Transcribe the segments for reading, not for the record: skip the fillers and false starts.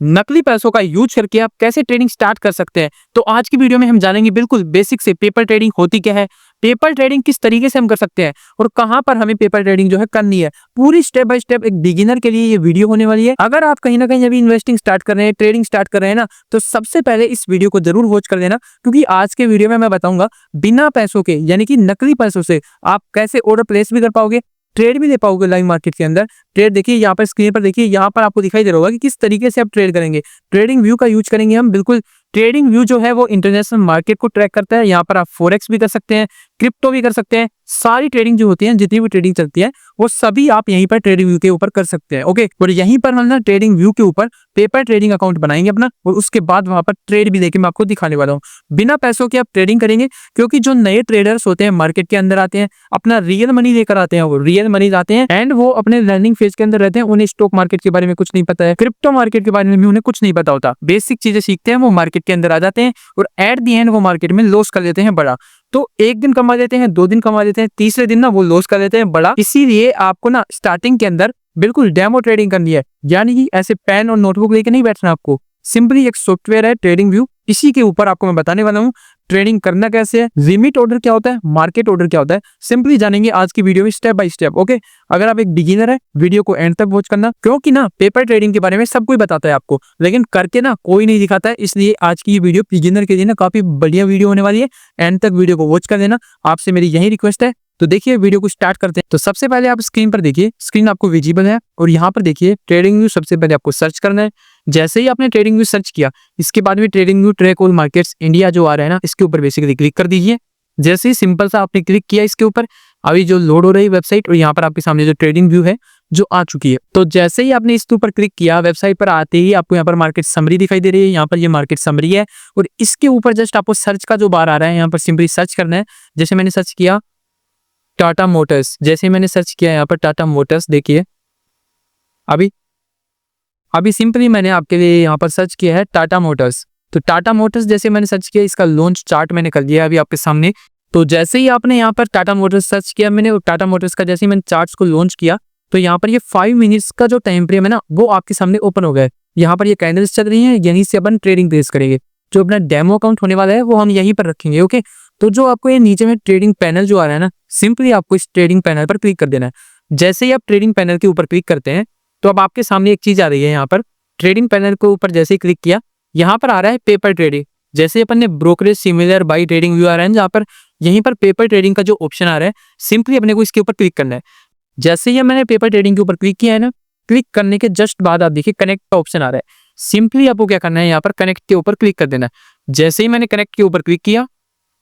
नकली पैसों का यूज करके आप कैसे ट्रेडिंग स्टार्ट कर सकते हैं। तो आज की वीडियो में हम जानेंगे बिल्कुल बेसिक से पेपर ट्रेडिंग होती क्या है, पेपर ट्रेडिंग किस तरीके से हम कर सकते हैं और कहां पर हमें पेपर ट्रेडिंग जो है करनी है। पूरी स्टेप बाय स्टेप एक बिगिनर के लिए ये वीडियो होने वाली है। अगर आप कहीं ना कहीं अभी इन्वेस्टिंग स्टार्ट कर रहे हैं, ट्रेडिंग स्टार्ट कर रहे हैं ना, तो सबसे पहले इस वीडियो को जरूर वॉच कर लेना, क्योंकि आज के वीडियो में मैं बताऊंगा बिना पैसों के यानी कि नकली पैसों से आप कैसे ऑर्डर प्लेस भी कर पाओगे, ट्रेड भी दे पाओगे लाइव मार्केट के अंदर। ट्रेड देखिए यहाँ पर स्क्रीन पर, देखिए यहाँ पर आपको दिखाई दे रहा होगा कि किस तरीके से आप ट्रेड करेंगे। ट्रेडिंग व्यू का यूज करेंगे हम। बिल्कुल ट्रेडिंग व्यू जो है वो इंटरनेशनल मार्केट को ट्रैक करता है। यहाँ पर आप फॉरेक्स भी कर सकते हैं, क्रिप्टो भी कर सकते हैं। सारी ट्रेडिंग जो होती है, जितनी भी ट्रेडिंग चलती है, वो सभी आप यहीं पर ट्रेडिंग व्यू के ऊपर कर सकते हैं। ओके, और यहीं पर हम ना ट्रेडिंग व्यू के ऊपर पेपर ट्रेडिंग अकाउंट बनाएंगे अपना, और उसके बाद वहां पर ट्रेड भी लेके मैं आपको दिखाने वाला हूँ। बिना पैसों के आप ट्रेडिंग करेंगे, क्योंकि जो नए ट्रेडर्स होते हैं मार्केट के अंदर आते हैं, अपना रियल मनी लेकर आते हैं, वो रियल मनी लाते हैं एंड वो अपने लर्निंग फेज के अंदर रहते हैं। उन्हें स्टॉक मार्केट के बारे में कुछ नहीं पता है, क्रिप्टो मार्केट के बारे में भी उन्हें कुछ नहीं पता होता। बेसिक चीजें सीखते हैं, वो मार्केट के अंदर आ जाते हैं और एट दी एंड वो मार्केट में लॉस कर लेते हैं बड़ा। तो एक दिन कमा लेते हैं, 2 दिन कमा लेते हैं, तीसरे दिन ना वो लॉस कर लेते हैं बड़ा। इसीलिए आपको ना स्टार्टिंग के अंदर बिल्कुल डेमो ट्रेडिंग करनी है, यानी कि ऐसे पेन और नोटबुक लेके नहीं बैठना आपको। सिंपली एक सॉफ्टवेयर है ट्रेडिंग व्यू, इसी के ऊपर आपको मैं बताने वाला हूँ ट्रेडिंग करना कैसे है, लिमिट ऑर्डर क्या होता है, मार्केट ऑर्डर क्या होता है, सिंपली जानेंगे आज की वीडियो में स्टेप बाय स्टेप। ओके, अगर आप एक बिगिनर है, वीडियो को एंड तक वॉच करना, क्योंकि ना पेपर ट्रेडिंग के बारे में सब कोई बताता है आपको, लेकिन करके ना कोई नहीं दिखाता है। इसलिए आज की ये वीडियो बिगिनर के लिए ना काफी बढ़िया वीडियो होने वाली है। एंड तक वीडियो को वॉच कर देना, आपसे मेरी यही रिक्वेस्ट है। तो देखिए वीडियो को स्टार्ट करते हैं। तो सबसे पहले आप स्क्रीन पर देखिए, स्क्रीन आपको विजिबल है और यहाँ पर देखिए ट्रेडिंग व्यू सबसे पहले आपको सर्च करना है। जैसे ही आपने ट्रेडिंग व्यू सर्च किया, इसके बाद में trading view track all markets India जो आ रहा है ना, इसके ऊपर बेसिकली क्लिक कर दीजिए। जैसे ही सिंपल सा आपने क्लिक किया इसके ऊपर, अभी जो लोड हो रही है वेबसाइट, और यहाँ पर आपके सामने जो ट्रेडिंग व्यू है जो आ चुकी है। तो जैसे ही आपने इसके ऊपर क्लिक किया, वेबसाइट पर आते ही आपको यहाँ पर मार्केट समरी दिखाई दे रही है। यहाँ पर ये मार्केट समरी है और इसके ऊपर जस्ट आपको सर्च का जो बार आ रहा है, यहाँ पर सिंपली सर्च करना है। जैसे मैंने सर्च किया टाटा मोटर्स, जैसे मैंने सर्च किया यहाँ पर टाटा मोटर्स, देखिए अभी सिंपली मैंने आपके लिए यहाँ पर सर्च किया है टाटा मोटर्स। तो टाटा मोटर्स जैसे मैंने सर्च किया, इसका लॉन्च चार्ट मैंने कर दिया अभी आपके सामने। तो जैसे ही आपने यहाँ पर टाटा मोटर्स सर्च किया मैंने, और टाटा मोटर्स का जैसे ही मैंने चार्ट्स को लॉन्च किया, तो यहाँ पर ये 5 मिनट्स का जो टाइम फ्रेम है ना, वो आपके सामने ओपन हो गया है। यहाँ पर ये कैंडल्स चल रही हैं, यहीं से अपन ट्रेडिंग प्लेस करेंगे। जो अपना डेमो अकाउंट होने वाला है वो हम यहीं पर रखेंगे। ओके, तो जो आपको ये नीचे में ट्रेडिंग पैनल जो आ रहा है ना, सिंपली आपको इस ट्रेडिंग पैनल पर क्लिक कर देना है। जैसे ही आप ट्रेडिंग पैनल के ऊपर क्लिक करते हैं, तो अब आपके सामने एक चीज आ रही है। यहाँ पर ट्रेडिंग पैनल के ऊपर जैसे ही क्लिक किया, यहाँ पर आ रहा है पेपर ट्रेडिंग। जैसे अपन ने brokerage similar by TradingView आ रहा है, जहाँ पर यहीं पर पेपर ट्रेडिंग का जो ऑप्शन आ रहा है, सिंपली अपने को इसके ऊपर क्लिक करना है। जैसे ही मैंने पेपर ट्रेडिंग के ऊपर क्लिक किया है ना, क्लिक करने के जस्ट बाद आप देखिए कनेक्ट का ऑप्शन आ रहा है। सिंपली आपको क्या करना है, यहाँ पर कनेक्ट के ऊपर क्लिक कर देना है। जैसे ही मैंने कनेक्ट के ऊपर क्लिक किया,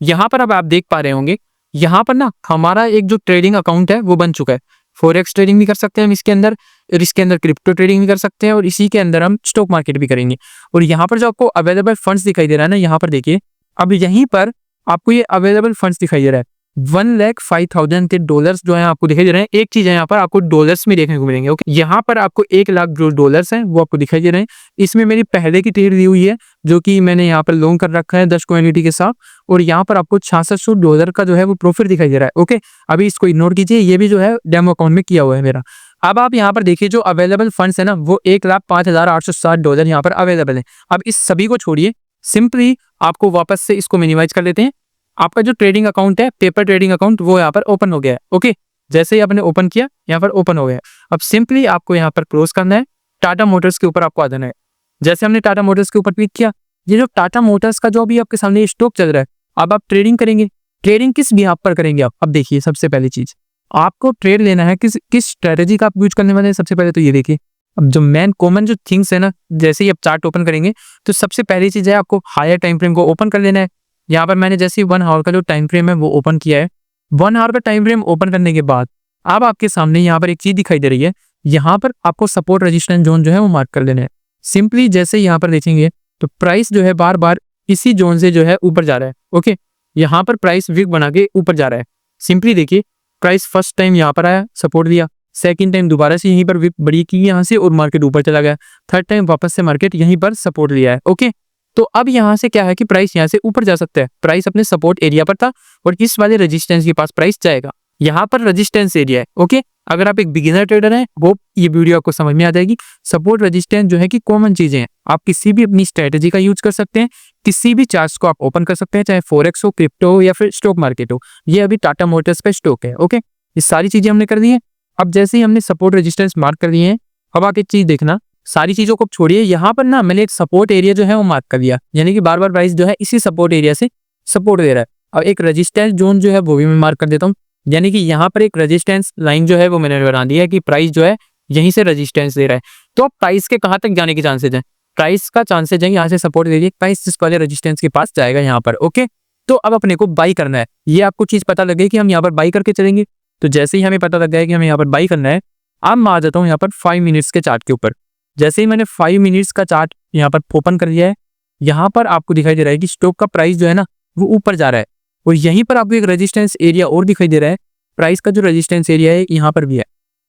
यहाँ पर अब आप देख पा रहे होंगे, यहाँ पर ना हमारा एक जो ट्रेडिंग अकाउंट है वो बन चुका है। फॉरेक्स ट्रेडिंग भी कर सकते हैं हम इसके अंदर, और इसके अंदर क्रिप्टो ट्रेडिंग भी कर सकते हैं, और इसी के अंदर हम स्टॉक मार्केट भी करेंगे। और यहाँ पर जो आपको अवेलेबल फंड्स दिखाई दे रहा है ना, यहाँ पर देखिए, अब यहीं पर आपको ये अवेलेबल फंड्स दिखाई दे रहा है। 1,05,000 के डॉलर्स जो है आपको दिखाई दे रहे हैं। एक चीज है, यहाँ पर आपको डॉलर्स में देखने को मिलेंगे। ओके, यहाँ पर आपको 1 लाख जो डॉलर्स हैं वो आपको दिखाई दे रहे हैं। इसमें मेरी पहले की ट्रेड दी हुई है, जो कि मैंने यहाँ पर लॉन्ग कर रखा है 10 क्वांटिटी के साथ, और यहाँ पर आपको $6600 का जो है वो प्रॉफिट दिखाई दे रहा है। ओके, अभी इसको इग्नोर कीजिए, ये भी जो है डेमो अकाउंट में किया हुआ है मेरा। अब आप यहाँ पर देखिए जो अवेलेबल फंड्स है ना, वो $1,05,860 यहाँ पर अवेलेबल है। अब इस सभी को छोड़िए, सिंपली आपको वापस से इसको मिनिमाइज कर लेते हैं। आपका जो ट्रेडिंग अकाउंट है, पेपर ट्रेडिंग अकाउंट, वो यहाँ पर ओपन हो गया है। ओके, जैसे ही आपने ओपन किया, यहाँ पर ओपन हो गया है। अब सिंपली आपको यहाँ पर क्लोज करना है, टाटा मोटर्स के ऊपर आपको आ जाना है। जैसे हमने टाटा मोटर्स के ऊपर क्लिक किया, ये जो टाटा मोटर्स का जो अभी आपके सामने स्टॉक चल रहा है, अब आप ट्रेडिंग करेंगे। ट्रेडिंग किस बिहाफ पर करेंगे आप? अब देखिए, सबसे पहली चीज आपको ट्रेड लेना है, किस स्ट्रेटेजी का आप यूज करने वाले हैं। सबसे पहले तो ये देखिए, अब जो मेन कॉमन जो थिंग्स है ना, जैसे ही आप चार्ट ओपन करेंगे, तो सबसे पहली चीज है आपको हायर टाइम फ्रेम को ओपन कर लेना है। यहाँ पर मैंने जैसे 1 आवर का जो टाइम फ्रेम है वो ओपन किया है। 1 आवर का टाइम फ्रेम ओपन करने के बाद अब आपके सामने यहाँ पर एक चीज दिखाई दे रही है। यहाँ पर आपको सपोर्ट रेजिस्टेंस जोन जो है वो मार्क कर लेना है। सिंपली जैसे यहाँ पर देखेंगे तो प्राइस जो है बार बार इसी जोन से जो है ऊपर जा रहा है। ओके, यहाँ पर प्राइस विक बना के ऊपर जा रहा है। सिंपली देखिए, प्राइस फर्स्ट टाइम यहाँ पर आया, सपोर्ट दिया, सेकंड टाइम दोबारा से यहीं पर विक बड़ी की यहाँ से और मार्केट ऊपर चला गया, थर्ड टाइम वापस से मार्केट यहीं पर सपोर्ट लिया है। ओके, तो अब यहाँ से क्या है कि प्राइस यहाँ से ऊपर जा सकता है। प्राइस अपने सपोर्ट एरिया पर था और इस वाले रेजिस्टेंस के पास प्राइस जाएगा। यहाँ पर रेजिस्टेंस एरिया है। ओके, अगर आप एक बिगिनर ट्रेडर हैं वो ये वीडियो आपको समझ में आ जाएगी। सपोर्ट रेजिस्टेंस जो है कि कॉमन चीजें हैं, आप किसी भी अपनी स्ट्रेटेजी का यूज कर सकते हैं, किसी भी चार्ट्स को आप ओपन कर सकते हैं, चाहे फॉरेक्स हो, क्रिप्टो हो या फिर स्टॉक मार्केट हो। ये अभी टाटा मोटर्स पे स्टॉक है। ओके, ये सारी चीजें हमने कर दी है। अब जैसे ही हमने सपोर्ट रेजिस्टेंस मार्क कर दिए हैं, अब आगे चीज देखना, सारी चीजों को छोड़िए, यहाँ पर ना मैंने एक सपोर्ट एरिया जो है वो मार्क कर दिया, यानी कि बार बार प्राइस जो है इसी सपोर्ट एरिया से सपोर्ट दे रहा है। और एक रेजिस्टेंस जोन जो है वो भी मैं मार्क कर देता हूँ, यानी कि यहाँ पर एक रेजिस्टेंस लाइन जो है वो मैंने बना दी है कि प्राइस जो है यहीं से रेजिस्टेंस दे रहा है। तो प्राइस के कहाँ तक जाने के चांसेज हैं, प्राइस का चांसेज है यहाँ से सपोर्ट दे दिए, प्राइस इस वाले रेजिस्टेंस के पास जाएगा यहाँ पर। ओके, तो अब अपने को बाई करना है। ये आपको चीज पता लगे कि हम यहाँ पर बाई करके चलेंगे। तो जैसे ही हमें पता लग गया कि हमें यहाँ पर बाई करना है, अब मैं आ जाता हूँ यहाँ पर 5 मिनट्स के चार्ट के ऊपर। जैसे ही मैंने 5 मिनट्स का चार्ट यहाँ पर ओपन कर दिया है, यहाँ पर आपको दिखाई दे रहा है कि स्टॉक का प्राइस जो है ना वो ऊपर जा रहा है, और यहीं पर आपको एक रेजिस्टेंस एरिया और दिखाई दे रहा है। प्राइस का जो रेजिस्टेंस एरिया है यहाँ पर भी है।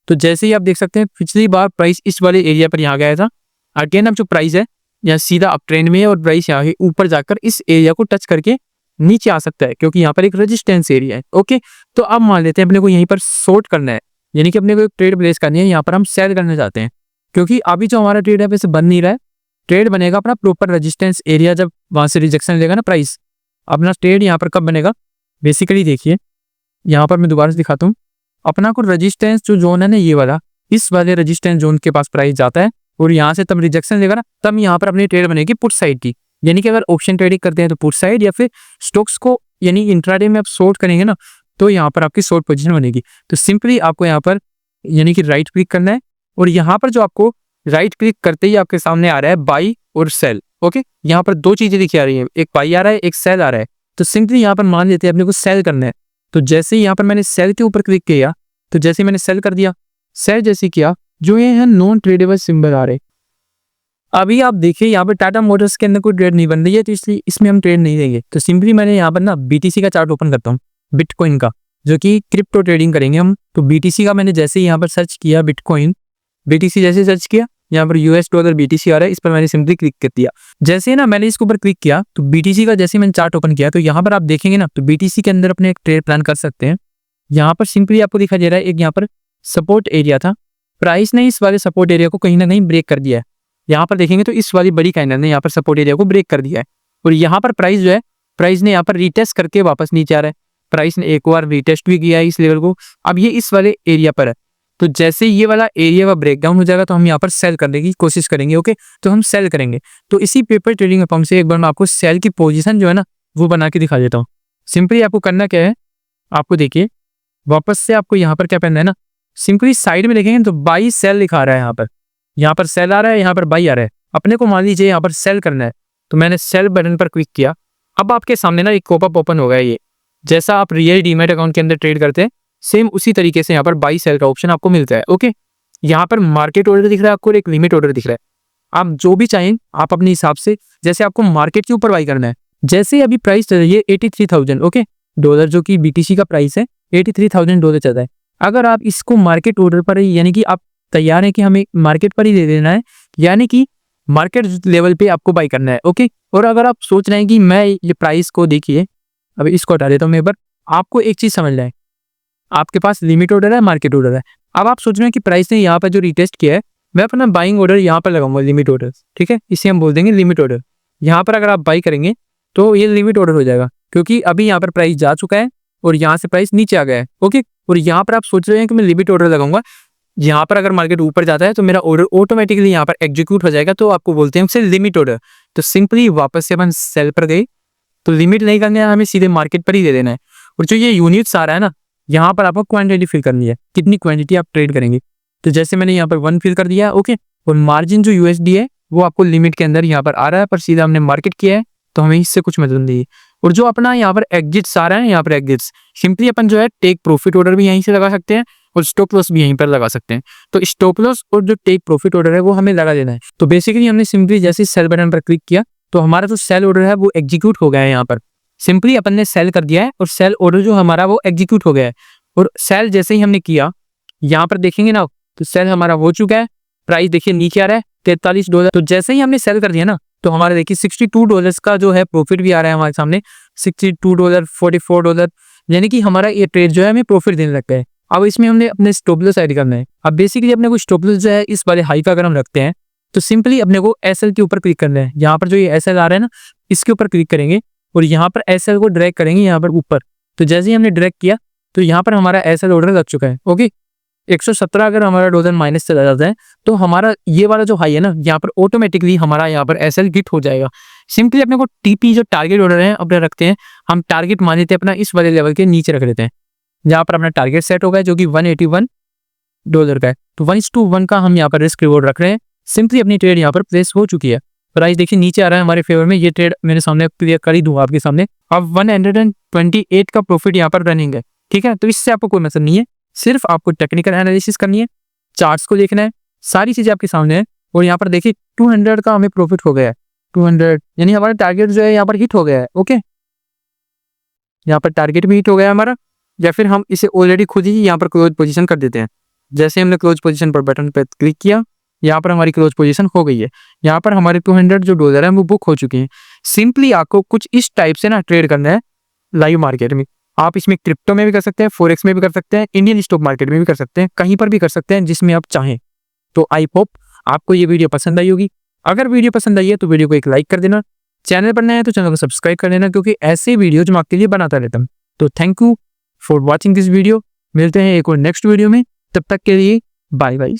तो जैसे ही आप देख सकते हैं पिछली बार प्राइस इस वाले एरिया पर यहाँ गया था, अगेन अब जो प्राइस है यहाँ सीधा अप ट्रेंड में है और प्राइस यहाँ ऊपर जाकर इस एरिया को टच करके नीचे आ सकता है, क्योंकि यहाँ पर एक रेजिस्टेंस एरिया है। ओके, तो अब मान लेते हैं अपने को यहीं पर शॉर्ट करना है, यानी कि अपने को एक ट्रेड प्लेस करनी है, यहाँ पर हम सेल करना चाहते हैं, क्योंकि अभी जो हमारा ट्रेड है वैसे बन नहीं रहा है। ट्रेड बनेगा अपना प्रॉपर रेजिस्टेंस एरिया, जब वहां से रिजेक्शन लेगा ना प्राइस, अपना ट्रेड यहाँ पर कब बनेगा। बेसिकली देखिए यहाँ पर मैं दोबारा से दिखाता हूँ, अपना को रेजिस्टेंस जो जोन है ना ये वाला, इस वाले रेजिस्टेंस जोन के पास प्राइस जाता है और यहाँ से तब रिजेक्शन लेगा ना, तब यहाँ पर अपनी ट्रेड बनेगी पुट साइड की। यानी कि अगर ऑप्शन ट्रेडिंग करते हैं तो पुट साइड, या फिर स्टॉक्स को यानी इंट्राडे में आप शॉर्ट करेंगे ना तो यहाँ पर आपकी शॉर्ट पोजीशन बनेगी। तो सिंपली आपको यहाँ पर यानी कि राइट क्लिक करना है, और यहाँ पर जो आपको राइट क्लिक करते ही आपके सामने आ रहा है बाई और सेल। ओके, यहाँ पर दो चीजें दिखी आ रही है, एक बाई आ रहा है, एक सेल आ रहा है। तो सिंपली यहाँ पर मान लेते हैं अपने को सेल करना है। तो जैसे ही यहाँ पर मैंने सेल के ऊपर क्लिक किया, तो जैसे मैंने सेल कर दिया, सेल जैसे किया, जो ये है नॉन ट्रेडेबल सिंबल आ रहे। अभी आप देखिए यहाँ पर टाटा मोटर्स के अंदर कोई ट्रेड नहीं बन रही है, तो इसलिए इसमें हम ट्रेड नहीं देंगे। तो सिंपली मैंने यहाँ पर ना बीटीसी का चार्ट ओपन करता हूँ, बिटकॉइन का, जो कि क्रिप्टो ट्रेडिंग करेंगे हम। तो बीटीसी का मैंने जैसे ही यहाँ पर सर्च किया, बिटकॉइन बीटीसी जैसे सर्च किया, यहाँ पर यूएस डॉलर बीटीसी आ रहा है, इस पर मैंने सिंपली क्लिक कर दिया। जैसे ही ना मैंने इसके ऊपर क्लिक किया, तो बीटीसी का जैसे मैंने चार्ट ओपन किया, तो यहाँ पर आप देखेंगे ना, तो बीटीसी के अंदर अपने एक ट्रेड प्लान कर सकते हैं। यहाँ पर सिंपली आपको दिखाई दे रहा है एक यहाँ पर सपोर्ट एरिया था, प्राइस ने इस वाले सपोर्ट एरिया को कहीं ना कहीं ब्रेक कर दिया है। यहाँ पर देखेंगे तो इस वाली बड़ी कैंडल ने यहाँ पर सपोर्ट एरिया को ब्रेक कर दिया है, और यहाँ पर प्राइस जो है, प्राइस ने यहाँ पर रीटेस्ट करके वापस नीचे आ रहा है। प्राइस ने एक बार रीटेस्ट भी किया है इस लेवल को, अब ये इस वाले एरिया पर है। तो जैसे ये वाला एरिया का ब्रेकडाउन हो जाएगा तो हम यहाँ पर सेल करने की कोशिश करेंगे। ओके, तो हम सेल करेंगे। तो इसी पेपर ट्रेडिंग अकाउंट से एक बार मैं आपको सेल की पोजीशन जो है ना वो बना के दिखा देता हूँ। सिंपली आपको करना क्या है, आपको देखिए वापस से आपको यहाँ पर क्या करना है ना, सिंपली साइड में देखेंगे तो बाई सेल लिखा रहा है, यहाँ पर सेल आ रहा है, यहाँ पर बाई आ रहा है। अपने को मान लीजिए यहाँ पर सेल करना है, तो मैंने सेल बटन पर क्लिक किया। अब आपके सामने ना एक पॉपअप ओपन हो गया, ये जैसा आप रियल डीमैट अकाउंट के अंदर ट्रेड करते हैं सेम उसी तरीके से यहाँ पर बाई सेल का ऑप्शन आपको मिलता है। ओके, यहाँ पर मार्केट ऑर्डर दिख रहा है आपको, एक लिमिट ऑर्डर दिख रहा है। आप जो भी चाहें आप अपने हिसाब से, जैसे आपको मार्केट के ऊपर बाई करना है, जैसे अभी प्राइस चल रही है 83,000 ओके डॉलर, जो कि बीटीसी का प्राइस है 83,000 डॉलर चल रहा है। अगर आप इसको मार्केट ऑर्डर पर ही, यानी कि आप तैयार है कि हमें मार्केट पर ही दे देना है, यानी कि मार्केट लेवल पे आपको बाई करना है। ओके, और अगर आप सोच रहे हैं कि मैं ये प्राइस को देखिए, अभी इसको हटा देता हूँ मैं एक बार, आपको एक चीज समझ लें, आपके पास लिमिट ऑर्डर है, मार्केट ऑर्डर है। अब आप सोच रहे हैं कि प्राइस ने यहाँ पर जो रिटेस्ट किया है, मैं अपना बाइंग ऑर्डर यहाँ पर लगाऊंगा, लिमिट ऑर्डर, ठीक है, इसे हम बोल देंगे लिमिट ऑर्डर। यहाँ पर अगर आप बाई करेंगे तो ये लिमिट ऑर्डर हो जाएगा, क्योंकि अभी यहाँ पर प्राइस जा चुका है और यहाँ से प्राइस नीचे आ गया है। ओके, और यहाँ पर आप सोच रहे हैं कि मैं लिमिट ऑर्डर लगाऊंगा, यहाँ पर अगर मार्केट ऊपर जाता है तो मेरा ऑर्डर ऑटोमेटिकली यहाँ पर एग्जीक्यूट हो जाएगा, तो आपको बोलते हैं उसे लिमिट ऑर्डर। तो सिंपली वापस से अपन सेल पर गए, तो लिमिट नहीं करना है, हमें सीधे मार्केट पर ही दे देना है। और जो ये यूनिट्स आ रहा है ना, यहाँ पर आपको क्वांटिटी फिल करनी है, कितनी क्वांटिटी आप ट्रेड करेंगे। तो जैसे मैंने यहाँ पर 1 फिल कर दिया। ओके, और मार्जिन जो यूएसडी है वो आपको लिमिट के अंदर यहाँ पर आ रहा है, पर सीधा हमने मार्केट किया है तो हमें इससे कुछ मतलब नहीं है। और जो अपना यहाँ पर एग्जिट्स आ रहा है, यहाँ पर एग्जिट्स सिंपली अपन जो है टेक प्रॉफिट ऑर्डर भी यहीं से लगा सकते हैं और स्टॉप लॉस भी यहीं पर लगा सकते हैं। तो स्टॉप लॉस और जो टेक प्रॉफिट ऑर्डर है वो हमें लगा देना है। तो बेसिकली हमने सिंपली जैसे सेल बटन पर क्लिक किया तो हमारा जो सेल ऑर्डर है वो एग्जीक्यूट हो गया है। यहाँ पर सिंपली अपन ने सेल कर दिया है और सेल ऑर्डर जो हमारा वो एग्जीक्यूट हो गया है। और सेल जैसे ही हमने किया, यहाँ पर देखेंगे ना, तो सेल हमारा हो चुका है। प्राइस देखिए नीचे आ रहा है $43। तो जैसे ही हमने सेल कर दिया ना, तो हमारे देखिए $62 का जो है प्रॉफिट भी आ रहा है हमारे सामने, $62, $44, यानी कि हमारा ये ट्रेड जो है हमें प्रॉफिट देने लगता है। अब इसमें हमने अपने स्टॉप लॉस ऐड करना है। अब बेसिकली अपने को स्टॉप लॉस जो है इस वाले हाई का अगर हम रखते हैं तो सिंपली अपने को एसएल के ऊपर क्लिक करना है। यहाँ पर जो ये एसएल आ रहा है ना, इसके ऊपर क्लिक करेंगे और यहाँ पर एसएल को ड्रैग करेंगे यहाँ पर ऊपर। तो जैसे ही हमने ड्रैग किया तो यहाँ पर हमारा एसएल ऑर्डर लग चुका है। ओके, 117 अगर हमारा डॉलर माइनस चला जाता है तो हमारा ये वाला जो हाई है ना, यहाँ पर ऑटोमेटिकली हमारा यहाँ पर एसएल हिट हो जाएगा। सिंपली अपने को टीपी जो टारगेट ऑर्डर है अपने रखते हैं, हम टारगेट मान लेते हैं अपना इस वाले लेवल के नीचे रख देते हैं, जहाँ पर अपना टारगेट सेट होगा जो कि $181 का है। तो 1:1 का हम यहाँ पर रिस्क रिवॉर्ड रख रहे हैं। सिंपली अपनी ट्रेड यहाँ पर प्लेस हो चुकी है। प्राइस देखिए नीचे आ रहा है हमारे फेवर में। ये ट्रेड मेरे सामने क्लियर कर ही दूंगा आपके सामने। अब 128 का प्रॉफिट यहाँ पर रनिंग है। ठीक है, तो इससे आपको कोई मतलब नहीं है, सिर्फ आपको टेक्निकल एनालिसिस करनी है, चार्ट्स को देखना है, सारी चीजें आपके सामने है। और यहाँ पर देखिए 200 का हमें प्रॉफिट हो गया है। 200 यानी हमारा टारगेट जो है यहाँ पर हिट हो गया है। ओके, यहाँ पर टारगेट भी हिट हो गया है हमारा, या फिर हम इसे ऑलरेडी खुद ही यहाँ पर क्लोज पोजीशन कर देते हैं। जैसे हमने क्लोज पोजीशन पर बटन पर क्लिक किया, यहाँ पर हमारी क्लोज पोजीशन हो गई है। यहाँ पर हमारे 200 जो डॉलर है वो बुक हो चुके हैं। सिंपली आपको कुछ इस टाइप से ना ट्रेड करना है लाइव मार्केट में। आप इसमें क्रिप्टो में भी कर सकते हैं, फॉरेक्स में भी कर सकते हैं, इंडियन स्टॉक मार्केट में भी कर सकते हैं, कहीं पर भी कर सकते हैं जिसमें आप चाहें। तो आई होप आपको ये वीडियो पसंद आई होगी। अगर वीडियो पसंद आई है तो वीडियो को एक लाइक कर देना, चैनल पर नया है तो चैनल को सब्सक्राइब कर लेना, क्योंकि ऐसे वीडियो जो मैं आपके लिए बनाता रहता हूँ। तो thank you for watching this video. मिलते हैं एक और नेक्स्ट वीडियो में, तब तक के लिए बाय बाय।